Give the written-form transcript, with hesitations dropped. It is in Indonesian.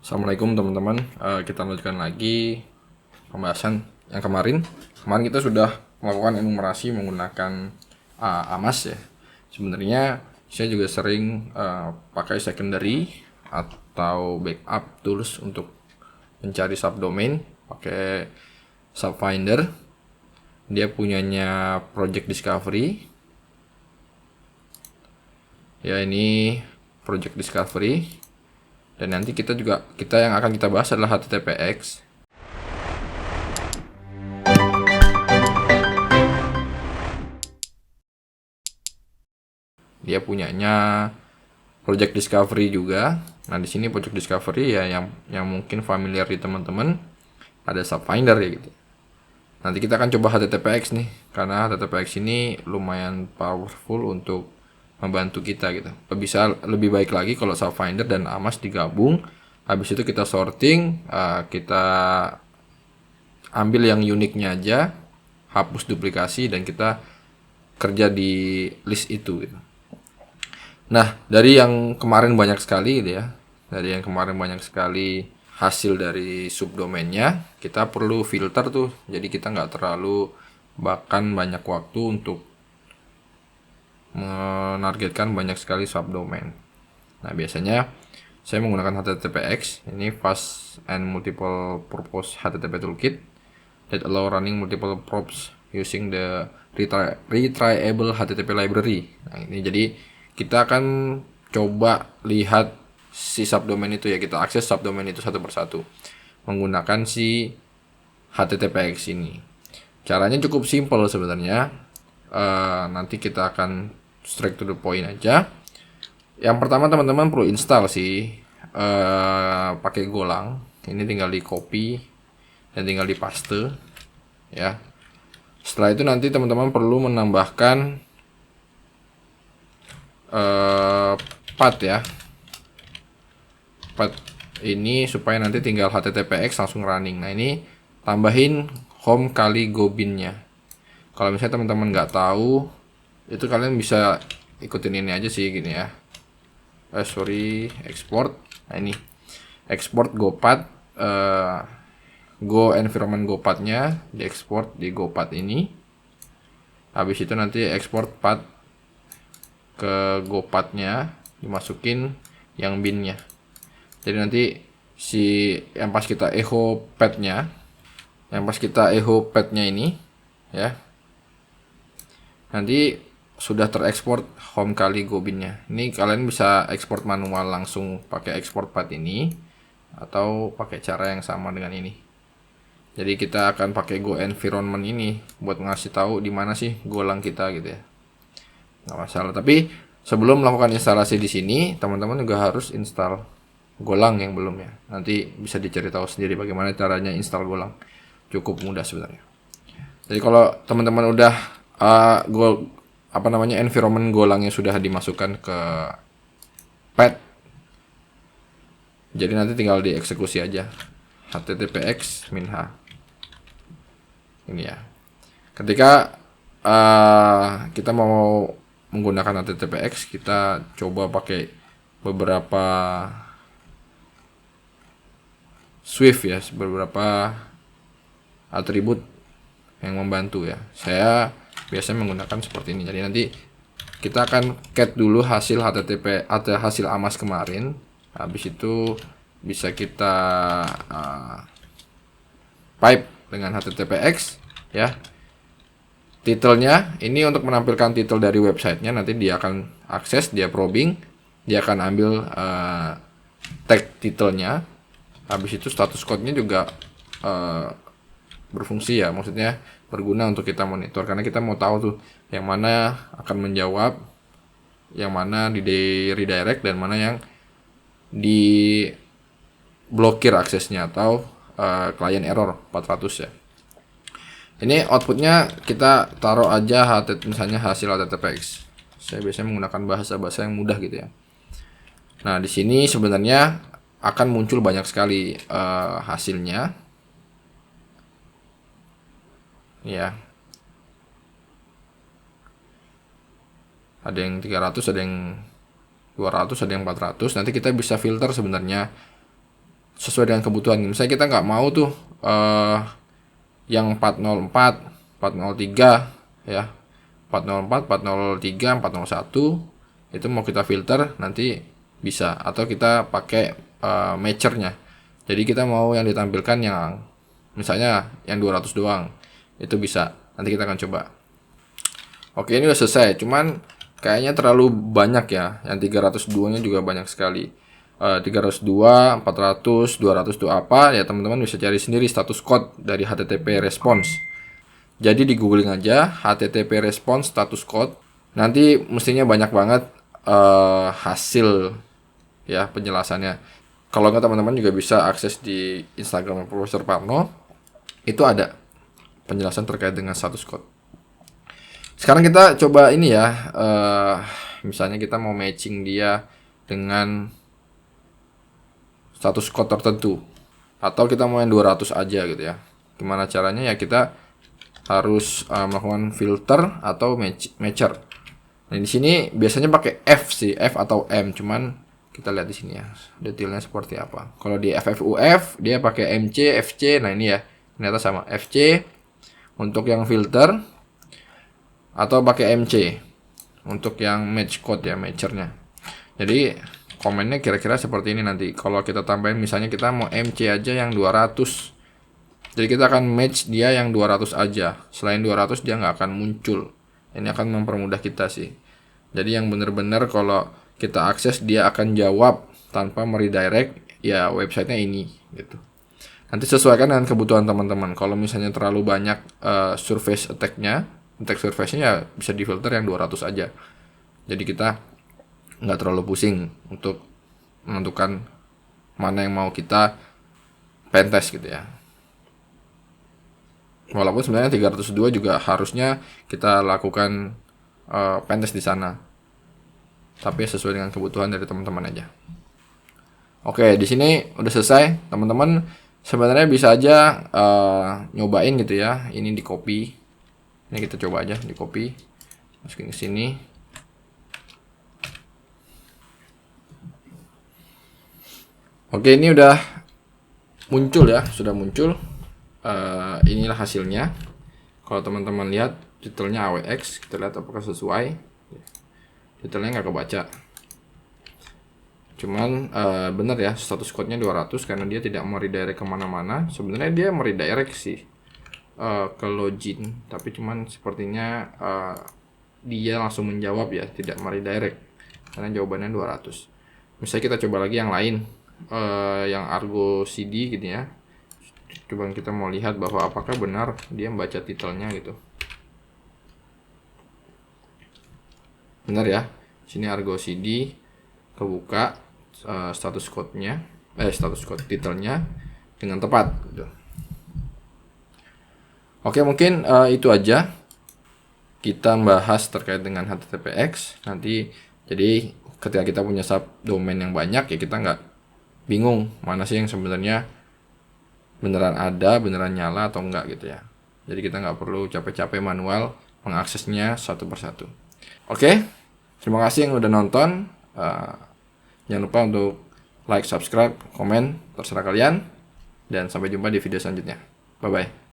Assalamualaikum teman-teman. Kita lanjutkan lagi pembahasan yang kemarin. Kemarin kita sudah melakukan enumerasi menggunakan AMAS ya. Sebenarnya saya juga sering pakai secondary atau backup tools untuk mencari subdomain pakai Subfinder. Dia punyanya Project Discovery. Ya, ini Project Discovery. Dan nanti kita yang akan kita bahas adalah HTTPX. Dia punyanya Project Discovery juga. Nah, di sini Project Discovery ya yang mungkin familiar di teman-teman ada Subfinder ya gitu. Nanti kita akan coba HTTPX nih, karena HTTPX ini lumayan powerful untuk membantu kita gitu. Bisa lebih baik lagi kalau Subfinder dan AMAS digabung. Habis itu kita sorting, kita ambil yang uniknya aja, hapus duplikasi, dan kita kerja di list itu gitu. Nah, dari yang kemarin banyak sekali gitu ya, dari yang kemarin banyak sekali hasil dari subdomainnya, kita perlu filter tuh. Jadi kita nggak terlalu bahkan banyak waktu untuk menargetkan banyak sekali subdomain. Nah, biasanya saya menggunakan HTTPX, ini Fast and Multiple Purpose HTTP Toolkit that allow running multiple probes using the retriable HTTP library. Nah, ini jadi kita akan coba lihat si subdomain itu ya, kita akses subdomain itu satu persatu menggunakan si HTTPX ini. Caranya cukup simpel sebenarnya. Nanti kita akan straight to the point aja. Yang pertama teman-teman perlu install sih pakai Golang. Ini tinggal di copy dan tinggal di paste ya. Setelah itu nanti teman-teman perlu menambahkan path ya. Path ini supaya nanti tinggal HTTPX langsung running. Nah, ini tambahin home kali gobin-nya. Kalau misalnya teman-teman nggak tahu, itu kalian bisa ikutin ini aja sih gini ya. Export. Nah, ini export gopath, go environment gopath-nya diekspor di gopath ini. Habis itu nanti export path ke gopath-nya, dimasukin yang bin-nya. Jadi nanti yang pas kita echo path-nya, ini ya, nanti sudah terekspor home kali gobin-nya. Ini kalian bisa ekspor manual langsung pakai export path ini atau pakai cara yang sama dengan ini. Jadi kita akan pakai go environment ini buat ngasih tahu di mana sih Golang kita gitu ya. Nggak masalah. Tapi sebelum melakukan instalasi di sini, teman-teman juga harus install Golang yang belum ya. Nanti bisa dicari tahu sendiri bagaimana caranya install Golang. Cukup mudah sebenarnya. Jadi kalau teman-teman udah environment Golangnya sudah dimasukkan ke path, jadi nanti tinggal dieksekusi aja httpx -h ini ya. Ketika kita mau menggunakan httpx, kita coba pakai beberapa Swift ya, beberapa atribut yang membantu ya. Saya biasanya menggunakan seperti ini. Jadi nanti kita akan cat dulu hasil HTTP atau hasil AMAS kemarin. Habis itu bisa kita pipe dengan HTTPX ya. Titelnya ini untuk menampilkan titel dari websitenya. Nanti dia akan akses, dia probing, dia akan ambil tag titelnya. Habis itu status code-nya juga berfungsi ya, maksudnya berguna untuk kita monitor, karena kita mau tahu tuh yang mana akan menjawab, yang mana di redirect, dan mana yang di blokir aksesnya atau client error 400 ya. Ini outputnya kita taruh aja misalnya hasil HTTPX. Saya biasanya menggunakan bahasa-bahasa yang mudah gitu ya. Nah, di sini sebenarnya akan muncul banyak sekali hasilnya ya. Ada yang 300, ada yang 200, ada yang 400. Nanti kita bisa filter sebenarnya sesuai dengan kebutuhan. Misalnya kita nggak mau tuh yang 404, 403 ya, 404, 403, 401 itu mau kita filter nanti bisa, atau kita pakai matchernya. Jadi kita mau yang ditampilkan yang misalnya yang 200 doang, itu bisa. Nanti kita akan coba. Oke, ini udah selesai. Cuman kayaknya terlalu banyak ya. Yang 302-nya juga banyak sekali. 302, 400, 200 itu apa? Ya teman-teman bisa cari sendiri status code dari HTTP response. Jadi di googling aja HTTP response status code. Nanti mestinya banyak banget hasil ya penjelasannya. Kalau nggak teman-teman juga bisa akses di Instagram Profesor Parno. Itu ada penjelasan terkait dengan status code. Sekarang kita coba ini ya, misalnya kita mau matching dia dengan status code tertentu, atau kita mau yang 200 aja gitu ya. Gimana caranya ya, kita harus melakukan filter atau matcher. Nah di sini biasanya pakai F sih, F atau M, cuman kita lihat di sini ya detailnya seperti apa. Kalau di FFUF dia pakai MC, FC. Nah ini ya ternyata sama FC untuk yang filter, atau pakai MC untuk yang match code ya, matchernya. Jadi komennya kira-kira seperti ini nanti. Kalau kita tambahin misalnya kita mau MC aja yang 200. Jadi kita akan match dia yang 200 aja. Selain 200 dia nggak akan muncul. Ini akan mempermudah kita sih. Jadi yang benar-benar kalau kita akses dia akan jawab tanpa meredirect ya websitenya ini gitu. Nanti sesuaikan dengan kebutuhan teman-teman. Kalau misalnya terlalu banyak surface attack-nya, attack surface-nya ya bisa difilter yang 200 aja. Jadi kita nggak terlalu pusing untuk menentukan mana yang mau kita pentest gitu ya. Walaupun sebenarnya 302 juga harusnya kita lakukan pentest di sana. Tapi sesuai dengan kebutuhan dari teman-teman aja. Oke, di sini udah selesai. Teman-teman sebenarnya bisa aja nyobain gitu ya. Ini di copy. Ini kita coba aja di copy, masukin ke sini. Oke, ini udah muncul ya, sudah muncul. Inilah hasilnya. Kalau teman-teman lihat detailnya AWX, kita lihat apakah sesuai. Detailnya nggak kebaca. Cuman benar ya, status code-nya 200 karena dia tidak mau redirect kemana-mana. Sebenarnya dia mau redirect sih ke login, tapi cuman sepertinya dia langsung menjawab ya, tidak meredirect karena jawabannya 200. Misalnya kita coba lagi yang lain, yang Argo CD gitu ya. Coba kita mau lihat bahwa apakah benar dia membaca titelnya gitu. Benar ya, sini Argo CD kebuka status code-nya, status code titelnya dengan tepat gitu. Oke, mungkin itu aja kita bahas terkait dengan HTTPX. Nanti jadi ketika kita punya subdomain yang banyak ya kita nggak bingung mana sih yang sebenarnya beneran ada, beneran nyala atau enggak gitu ya. Jadi kita nggak perlu capek-capek manual mengaksesnya satu persatu. Oke, terima kasih yang udah nonton. Jangan lupa untuk like, subscribe, komen, terserah kalian. Dan sampai jumpa di video selanjutnya. Bye-bye.